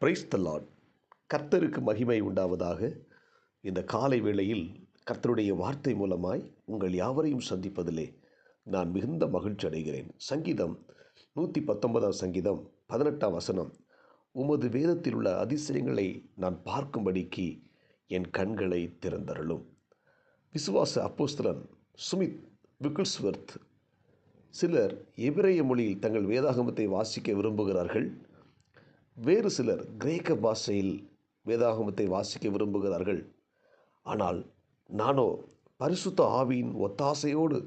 Praise the Lord. கர்த்தருக்கு மகிமை உண்டாவதாக. இந்த காலை வேளையில் கர்த்தருடைய வார்த்தை மூலமாய் உங்கள் யாவரையும் சந்திப்பதிலே நான் மிகுந்த மகிழ்ச்சி அடைகிறேன். சங்கீதம் 119 சங்கீதம் 18 வசனம், உமது வேதத்தில் உள்ள அதிசயங்களை நான் பார்க்கும்படிக்கு என் கண்களை திறந்தருளும். விசுவாச அப்போஸ்தலன் ஸ்மித் விக்கிள்ஸ்வர்த். சிலர் எபிரேய மொழியில் தங்கள் வேதாகமத்தை வாசிக்க விரும்புகிறார்கள். வேறு சிலர் கிரேக்க பாஷையில் வேதாகமத்தை வாசிக்க விரும்புகிறார்கள். ஆனால் நானோ பரிசுத்த ஆவியின் ஒத்தாசையோடு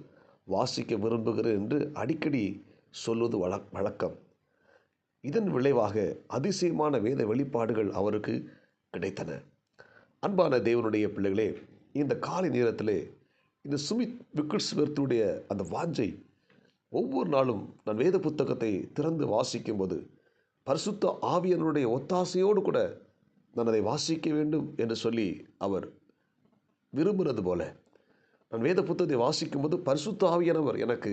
வாசிக்க விரும்புகிறேன் என்று அடிக்கடி சொல்வது வழக்கம். இதன் விளைவாக அதிசயமான வேத வெளிப்பாடுகள் அவருக்கு கிடைத்தன. அன்பான தேவனுடைய பிள்ளைகளே, இந்த காலை நேரத்திலே இந்த ஸ்மித் விக்கிள்ஸ்வர்த்துடைய அந்த வாஞ்சை, ஒவ்வொரு நாளும் நான் வேத புத்தகத்தை திறந்து வாசிக்கும்போது பரிசுத்த ஆவியானவருடைய ஒத்தாசையோடு கூட நான் அதை வாசிக்க வேண்டும் என்று சொல்லி அவர் விரும்புகிறது போல, நான் வேத புத்தகத்தை வாசிக்கும்போது பரிசுத்த ஆவியானவர் எனக்கு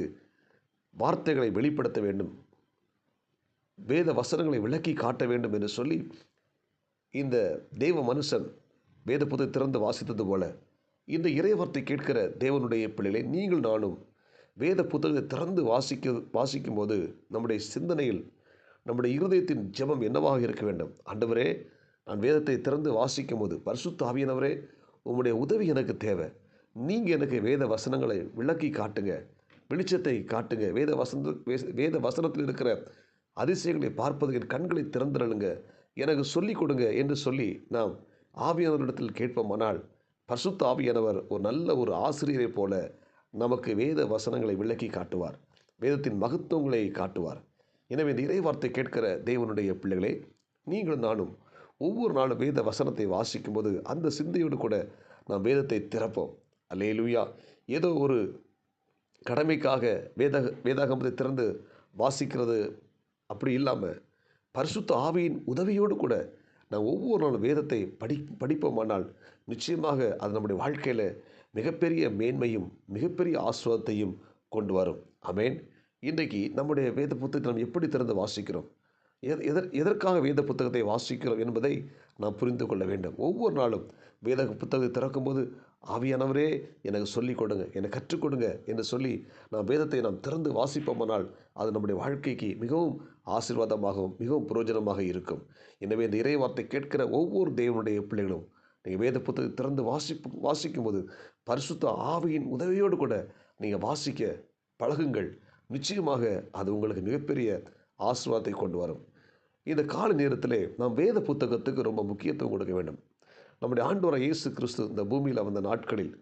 வார்த்தைகளை வெளிப்படுத்த வேண்டும், வேத வசனங்களை விளக்கி காட்ட வேண்டும் என்று சொல்லி இந்த தேவ மனுஷன் வேத புத்தகத்தை திறந்து வாசித்தது போல, இந்த இறைவார்த்தை கேட்கிற தேவனுடைய பிள்ளைகளை நீங்கள் நானும் வேத புத்தகத்தை திறந்து வாசிக்கும்போது நம்முடைய சிந்தனையில், நம்முடைய இருதயத்தின் ஜெபம் என்னவாக இருக்க வேண்டும்? ஆண்டவரே, நான் வேதத்தை திறந்து வாசிக்கும் போது பரிசுத்த ஆவியானவரே, உம்முடைய உதவி எனக்கு தேவை. நீங்கள் எனக்கு வேத வசனங்களை விளக்கி காட்டுங்க, வெளிச்சத்தை காட்டுங்க, வேத வசனத்தில் இருக்கிற அதிசயங்களை பார்ப்பது என் கண்களை திறந்துருளுங்க, எனக்கு சொல்லிக் கொடுங்க என்று சொல்லி நாம் ஆவியானவரிடத்தில் கேட்போமானால், பரிசுத்த ஆவியானவர் ஒரு நல்ல ஒரு ஆசிரியரை போல நமக்கு வேத வசனங்களை விளக்கி காட்டுவார், வேதத்தின் மகத்துவங்களை காட்டுவார். எனவே இந்த இறைவார்த்தை கேட்கிற தேவனுடைய பிள்ளைகளே, நீங்களும் நானும் ஒவ்வொரு நாளும் வேத வசனத்தை வாசிக்கும்போது அந்த சிந்தையோடு கூட நாம் வேதத்தை திறப்போம். அல்லேலூயா. ஏதோ ஒரு கடமைக்காக வேதாகமத்தை திறந்து வாசிக்கிறது அப்படி இல்லாமல், பரிசுத்த ஆவியின் உதவியோடு கூட நாம் ஒவ்வொரு நாளும் வேதத்தை படிப்போமானால் நிச்சயமாக அது நம்முடைய வாழ்க்கையில் மிகப்பெரிய மேன்மையும் மிகப்பெரிய ஆசீர்வாதத்தையும் கொண்டு வரும். ஆமென். இன்றைக்கு நம்முடைய வேத புத்தகத்தை நாம் எப்படி திறந்து வாசிக்கிறோம், எதற்காக வேத புத்தகத்தை வாசிக்கிறோம் என்பதை நாம் புரிந்து கொள்ள வேண்டும். ஒவ்வொரு நாளும் வேத புத்தகத்தை திறக்கும்போது, ஆவியானவரே எனக்கு சொல்லிக் கொடுங்க, எனக்கு கற்றுக் கொடுங்க என்று சொல்லி நாம் வேதத்தை நாம் திறந்து வாசிப்போமானால் அது நம்முடைய வாழ்க்கைக்கு மிகவும் ஆசீர்வாதமாகவும் மிகவும் பிரயோஜனமாக இருக்கும். எனவே இந்த இறைவார்த்தை கேட்கிற ஒவ்வொரு தேவனுடைய பிள்ளைகளும் நீங்கள் வேத புத்தகத்தை திறந்து வாசிக்கும்போது பரிசுத்த ஆவியின் உதவியோடு கூட நீங்கள் வாசிக்க பழகுங்கள். நிச்சயமாக அது உங்களுக்கு மிகப்பெரிய ஆசீர்வாதத்தை கொண்டு வரும். இந்த கால நேரத்திலே நாம் வேத புத்தகத்துக்கு ரொம்ப முக்கியத்துவம் கொடுக்க வேண்டும். நம்முடைய ஆண்டவராகிய இயேசு கிறிஸ்து இந்த பூமியில் வந்த நாட்களில்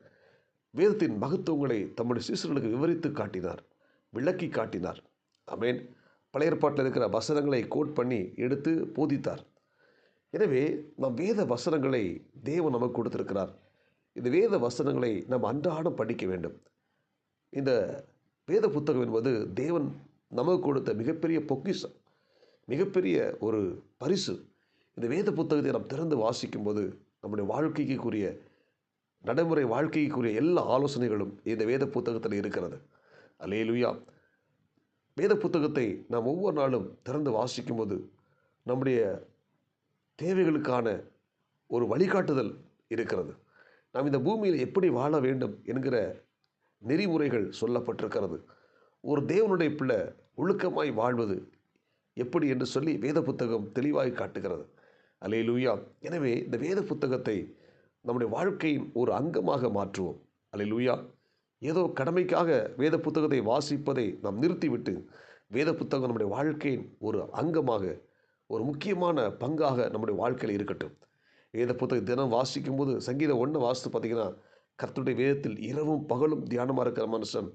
வேதத்தின் மகத்துவங்களை தம்முடைய சீசர்களுக்கு விவரித்து காட்டினார், விளக்கி காட்டினார். ஆமென். பழைய ஏற்பாட்டில் இருக்கிற வசனங்களை கோட் பண்ணி எடுத்து போதித்தார். எனவே நாம் வேத வசனங்களை தேவன் நமக்கு கொடுத்திருக்கிறார். இந்த வேத வசனங்களை நாம் அன்றாடம் படிக்க வேண்டும். இந்த வேத புத்தகம் என்பது தேவன் நமக்கு கொடுத்த மிகப்பெரிய பொக்கிஷம், மிகப்பெரிய ஒரு பரிசு. இந்த வேத புத்தகத்தை நாம் திறந்து வாசிக்கும்போது நம்முடைய வாழ்க்கைக்குரிய நடைமுறை வாழ்க்கைக்குரிய எல்லா ஆலோசனைகளும் இந்த வேத புத்தகத்தில் இருக்கிறது. அல்லேலூயா. வேத புத்தகத்தை நாம் ஒவ்வொரு நாளும் திறந்து வாசிக்கும்போது நம்முடைய தேவைகளுக்கான ஒரு வழிகாட்டுதல் இருக்கிறது. நாம் இந்த பூமியில் எப்படி வாழ வேண்டும் என்கிற நெறிமுறைகள் சொல்லப்பட்டிருக்கிறது. ஒரு தேவனுடைய பிள்ளை ஒழுக்கமாய் வாழ்வது எப்படி என்று சொல்லி வேத புத்தகம் தெளிவாய் காட்டுகிறது. அல்லேலூயா. எனவே இந்த வேத புத்தகத்தை நம்முடைய வாழ்க்கையின் ஒரு அங்கமாக மாற்றுவோம். அல்லேலூயா. ஏதோ கடமைக்காக வேத புத்தகத்தை வாசிப்பதை நாம் நிறுத்திவிட்டு வேத புத்தகம் நம்முடைய வாழ்க்கையின் ஒரு அங்கமாக, ஒரு முக்கியமான பங்காக நம்முடைய வாழ்க்கையில் இருக்கட்டும். வேத புத்தகம் தினம் வாசிக்கும்போது சங்கீதம் 1 வாசித்து பார்த்தீங்கன்னா, கர்த்தருடைய வேதத்தில் இரவும் பகலும் தியானமாக இருக்கிற மனுஷன்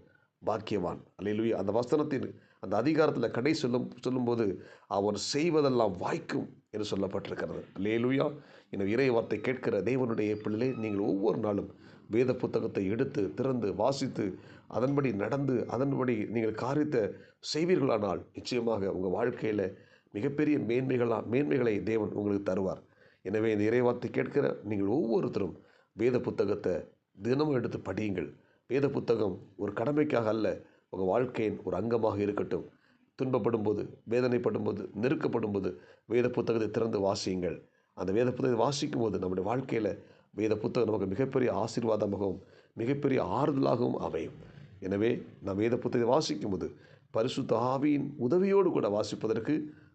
பாக்கியவான். அல்லேலூயா. அந்த வசனத்தின் அந்த அதிகாரத்தில் கடை சொல்லும்போது அவர் செய்வதெல்லாம் வாய்க்கும் என்று சொல்லப்பட்டிருக்கிறது. அல்லேலூயா. இந்த இறை வார்த்தை கேட்கிற தேவனுடைய பிள்ளைகளே, நீங்கள் ஒவ்வொரு நாளும் வேத புத்தகத்தை எடுத்து திறந்து வாசித்து அதன்படி நடந்து அதன்படி நீங்கள் காரியத்தை செய்வீர்களானால் நிச்சயமாக உங்கள் வாழ்க்கையில் மிகப்பெரிய மேன்மைகளை தேவன் உங்களுக்கு தருவார். எனவே இந்த இறைவார்த்தை கேட்கிற நீங்கள் ஒவ்வொருத்தரும் வேத புத்தகத்தை தினமும் எடுத்து படியுங்கள். வேத புத்தகம் ஒரு கடமைக்காக அல்ல, உங்கள் வாழ்க்கையின் ஒரு அங்கமாக இருக்கட்டும். துன்பப்படும் போது, வேதனைப்படும் போது, நெருக்கப்படும் போது வேத புத்தகத்தை திறந்து வாசியுங்கள். அந்த வேத புத்தகத்தை வாசிக்கும் போது நம்முடைய வாழ்க்கையில் வேத புத்தகம் நமக்கு மிகப்பெரிய ஆசீர்வாதமாகவும் மிகப்பெரிய ஆறுதலாகவும் அமையும். எனவே நாம் வேத புத்தகத்தை வாசிக்கும் போது பரிசுத்த ஆவியின் உதவியோடு கூட வாசிப்பதற்கு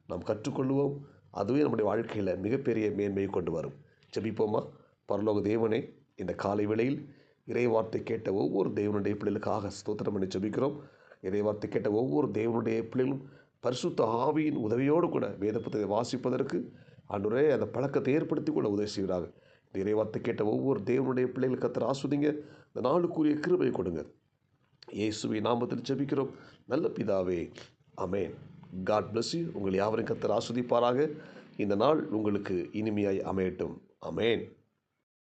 நாம் கற்றுக்கொள்வோம். அதுவே நம்முடைய வாழ்க்கையில் மிகப்பெரிய மேன்மையை கொண்டு வரும். ஜெபிப்போமா? பரலோக தேவனே, இந்த காலை வேளையில் இறைவார்த்தை கேட்ட ஒவ்வொரு தேவனுடைய பிள்ளைகளுக்காக ஸ்தோத்திரம் பண்ணி ஜெபிக்கிறோம். இறைவார்த்தை கேட்ட ஒவ்வொரு தேவனுடைய பிள்ளைகளும் பரிசுத்த ஆவியின் உதவியோடு கூட வேத புத்தகத்தை வாசிப்பதற்கு ஆண்டவரே அந்த பழக்கத்தை ஏற்படுத்தி கொள்ள உதவி செய்கிறார்கள். இந்த இறைவார்த்தை கேட்ட ஒவ்வொரு தேவனுடைய பிள்ளைகள் கர்த்தர் ஆஸ்வதிங்க. இந்த நாளுக்குரிய கிருபை கொடுங்க. இயேசுவின் நாமத்தில் ஜெபிக்கிறோம் நல்ல பிதாவே, ஆமென். God bless you. உங்கள் யாவரையும் கர்த்தர் ஆஸ்வதிப்பாராக. இந்த நாள் உங்களுக்கு இனிமையாய் அமையட்டும். ஆமென்.